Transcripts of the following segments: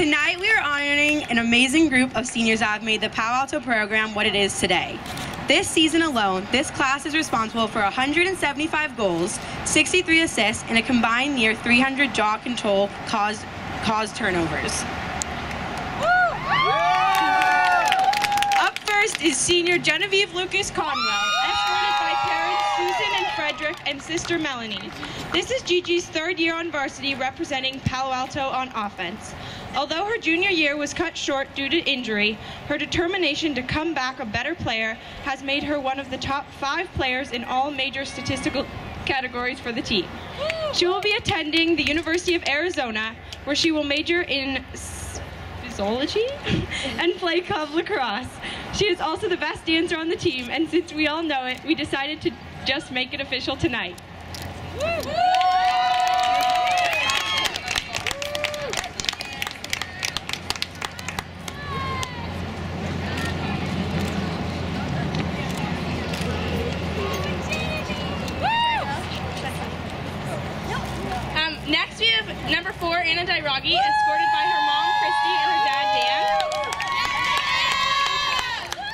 Tonight we are honoring an amazing group of seniors that have made the Palo Alto program what it is today. This season alone, this class is responsible for 175 goals, 63 assists, and a combined near 300 jaw control caused turnovers. Up first is senior Genevieve Lucas Conwell, escorted by parents Susan and Frederick and sister Melanie. This is Gigi's third year on varsity representing Palo Alto on offense. Although her junior year was cut short due to injury, her determination to come back a better player has made her one of the top 5 players in all major statistical categories for the team. She will be attending the University of Arizona, where she will major in physiology and play club lacrosse. She is also the best dancer on the team, and since we all know it, we decided to just make it official tonight. Next we have number 4, Anna Dairagi, escorted by her mom, Christy, and her dad, Dan.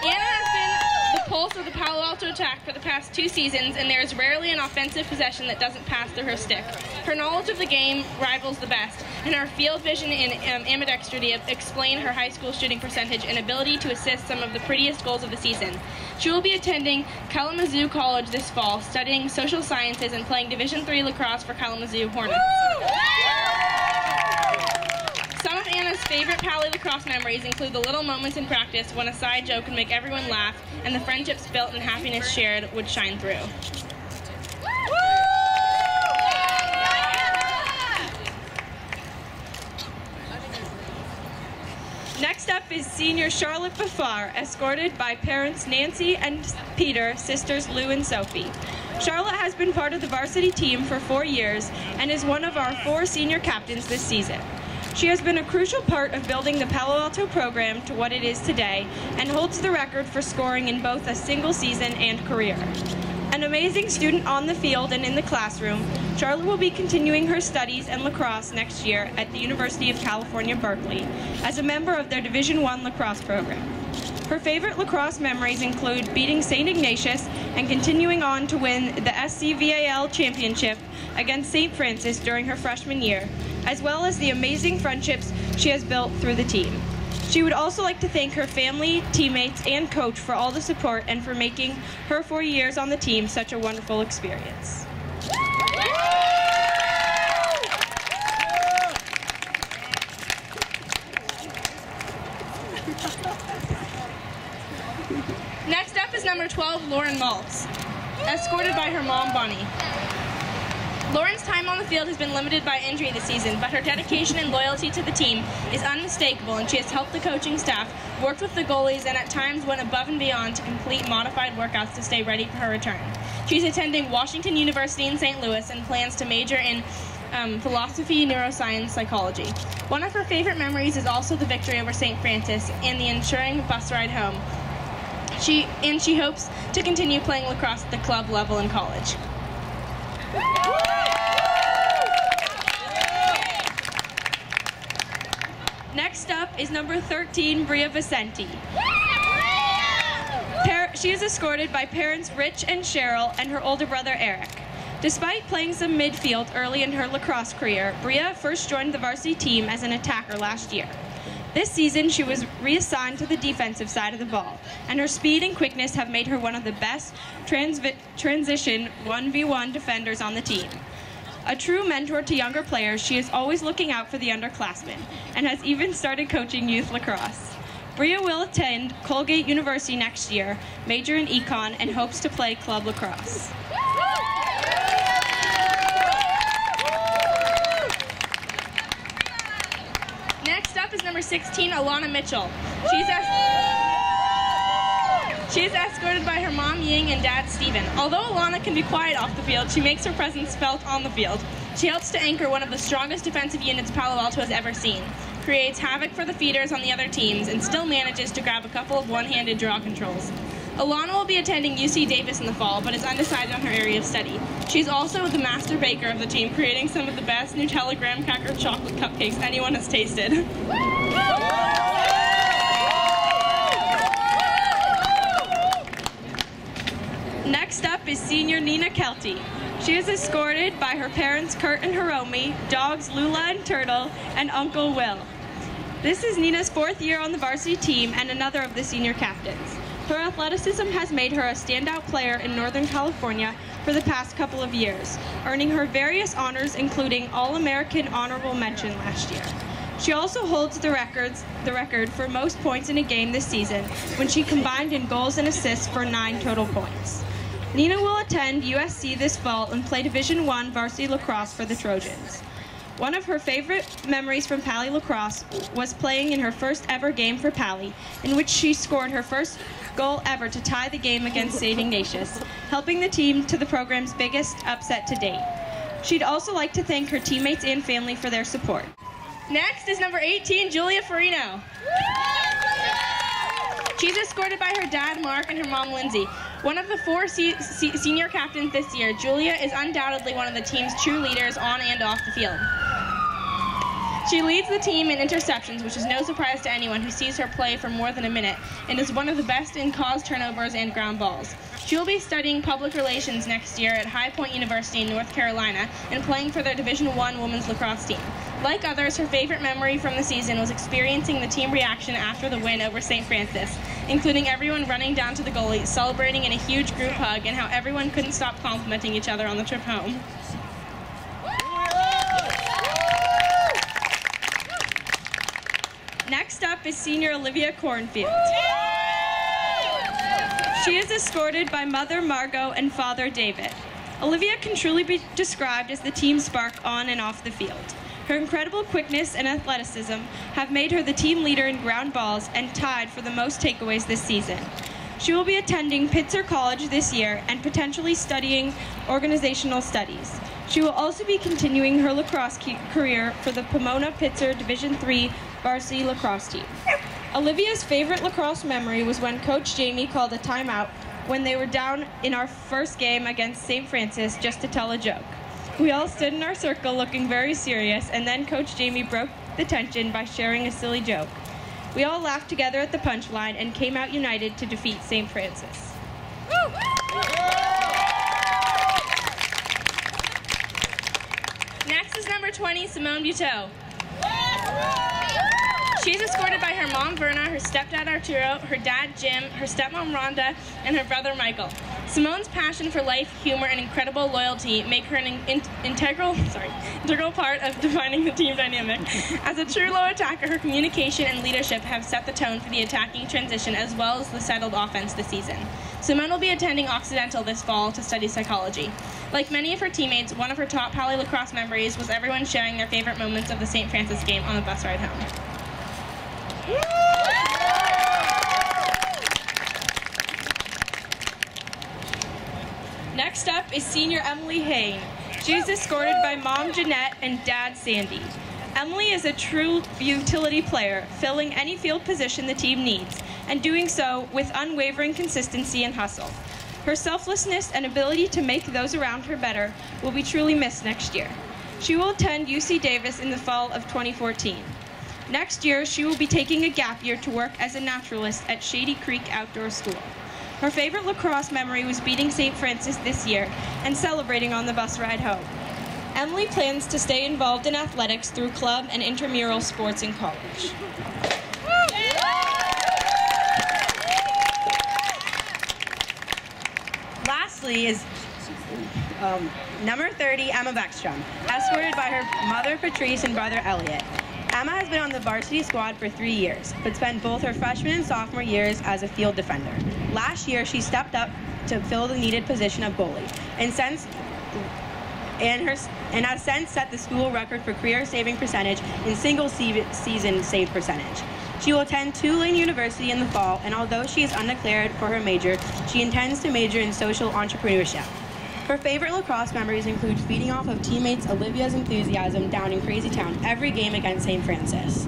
Anna has been the pulse of the Palo Alto attack for the past 2 seasons, and there is rarely an offensive possession that doesn't pass through her stick. Her knowledge of the game rivals the best, and her field vision and ambidextrity explain her high school shooting percentage and ability to assist some of the prettiest goals of the season. She will be attending Kalamazoo College this fall, studying social sciences and playing Division III lacrosse for Kalamazoo Hornets. Some of Anna's favorite Pally lacrosse memories include the little moments in practice when a side joke would make everyone laugh and the friendships built and happiness shared would shine through. Next up is senior Charlotte Buffar, escorted by parents Nancy and Peter, sisters Lou and Sophie. Charlotte has been part of the varsity team for 4 years and is one of our 4 senior captains this season. She has been a crucial part of building the Palo Alto program to what it is today and holds the record for scoring in both a single season and career. An amazing student on the field and in the classroom, Charlotte will be continuing her studies in lacrosse next year at the University of California, Berkeley, as a member of their Division I lacrosse program. Her favorite lacrosse memories include beating St. Ignatius and continuing on to win the SCVAL championship against St. Francis during her freshman year, as well as the amazing friendships she has built through the team. She would also like to thank her family, teammates, and coach for all the support and for making her 4 years on the team such a wonderful experience. Next up is number 12, Lauren Maltz, escorted by her mom, Bonnie. Lauren's time on the field has been limited by injury this season, but her dedication and loyalty to the team is unmistakable, and she has helped the coaching staff, worked with the goalies, and at times went above and beyond to complete modified workouts to stay ready for her return. She's attending Washington University in St. Louis and plans to major in philosophy, neuroscience, psychology. One of her favorite memories is also the victory over St. Francis and the ensuring bus ride home. She hopes to continue playing lacrosse at the club level in college. Next up is number 13, Bria Vicenti. She is escorted by parents Rich and Cheryl and her older brother Eric. Despite playing some midfield early in her lacrosse career, Bria first joined the varsity team as an attacker last year. This season, she was reassigned to the defensive side of the ball, and her speed and quickness have made her one of the best transition 1v1 defenders on the team. A true mentor to younger players, she is always looking out for the underclassmen, and has even started coaching youth lacrosse. Bria will attend Colgate University next year, major in econ, and hopes to play club lacrosse. Next up is number 16, Alana Mitchell. She is escorted by her mom, Ying, and dad, Steven. Although Alana can be quiet off the field, she makes her presence felt on the field. She helps to anchor one of the strongest defensive units Palo Alto has ever seen, creates havoc for the feeders on the other teams, and still manages to grab a couple of one-handed draw controls. Alana will be attending UC Davis in the fall, but is undecided on her area of study. She's also the master baker of the team, creating some of the best Nutella graham cracker chocolate cupcakes anyone has tasted. Next up is senior Nina Kelty. She is escorted by her parents Kurt and Hiromi, dogs Lula and Turtle, and Uncle Will. This is Nina's 4th year on the varsity team and another of the senior captains. Her athleticism has made her a standout player in Northern California for the past couple of years, earning her various honors including All-American Honorable Mention last year. She also holds the record for most points in a game this season when she combined in goals and assists for 9 total points. Nina will attend USC this fall and play Division I varsity lacrosse for the Trojans. One of her favorite memories from Pally lacrosse was playing in her first ever game for Pally, in which she scored her first goal ever to tie the game against St. Ignatius, helping the team to the program's biggest upset to date. She'd also like to thank her teammates and family for their support. Next is number 18, Julia Farino. She's escorted by her dad, Mark, and her mom, Lindsay. One of the 4 senior captains this year, Julia is undoubtedly one of the team's true leaders on and off the field. She leads the team in interceptions, which is no surprise to anyone who sees her play for more than a minute, and is one of the best in caused turnovers and ground balls. She will be studying public relations next year at High Point University in North Carolina and playing for their Division I women's lacrosse team. Like others, her favorite memory from the season was experiencing the team reaction after the win over St. Francis, including everyone running down to the goalie, celebrating in a huge group hug, and how everyone couldn't stop complimenting each other on the trip home. Next up is senior Olivia Cornfield. She is escorted by mother Margot and father David. Olivia can truly be described as the team spark on and off the field. Her incredible quickness and athleticism have made her the team leader in ground balls and tied for the most takeaways this season. She will be attending Pitzer College this year and potentially studying organizational studies. She will also be continuing her lacrosse career for the Pomona Pitzer Division III varsity lacrosse team. Olivia's favorite lacrosse memory was when Coach Jamie called a timeout when they were down in our first game against St. Francis just to tell a joke. We all stood in our circle looking very serious, and then Coach Jamie broke the tension by sharing a silly joke. We all laughed together at the punchline and came out united to defeat St. Francis. Next is number 20, Simone Buteau. She's escorted by her mom, Verna, her stepdad, Arturo, her dad, Jim, her stepmom, Rhonda, and her brother, Michael. Simone's passion for life, humor, and incredible loyalty make her an integral part of defining the team dynamic. As a true low attacker, her communication and leadership have set the tone for the attacking transition as well as the settled offense this season. Simone will be attending Occidental this fall to study psychology. Like many of her teammates, one of her top Pally lacrosse memories was everyone sharing their favorite moments of the St. Francis game on the bus ride home. Next up is senior Emily Hain. She is escorted by mom Jeanette and dad Sandy. Emily is a true utility player, filling any field position the team needs, and doing so with unwavering consistency and hustle. Her selflessness and ability to make those around her better will be truly missed next year. She will attend UC Davis in the fall of 2014. Next year, she will be taking a gap year to work as a naturalist at Shady Creek Outdoor School. Her favorite lacrosse memory was beating St. Francis this year and celebrating on the bus ride home. Emily plans to stay involved in athletics through club and intramural sports in college. Lastly is number 30, Emma Beckstrom, escorted by her mother Patrice and brother Elliot. Emma has been on the varsity squad for 3 years, but spent both her freshman and sophomore years as a field defender. Last year, she stepped up to fill the needed position of goalie, and has since set the school record for career saving percentage in single season save percentage. She will attend Tulane University in the fall, and although she is undeclared for her major, she intends to major in social entrepreneurship. Her favorite lacrosse memories include feeding off of teammates Olivia's enthusiasm down in Crazy Town every game against St. Francis.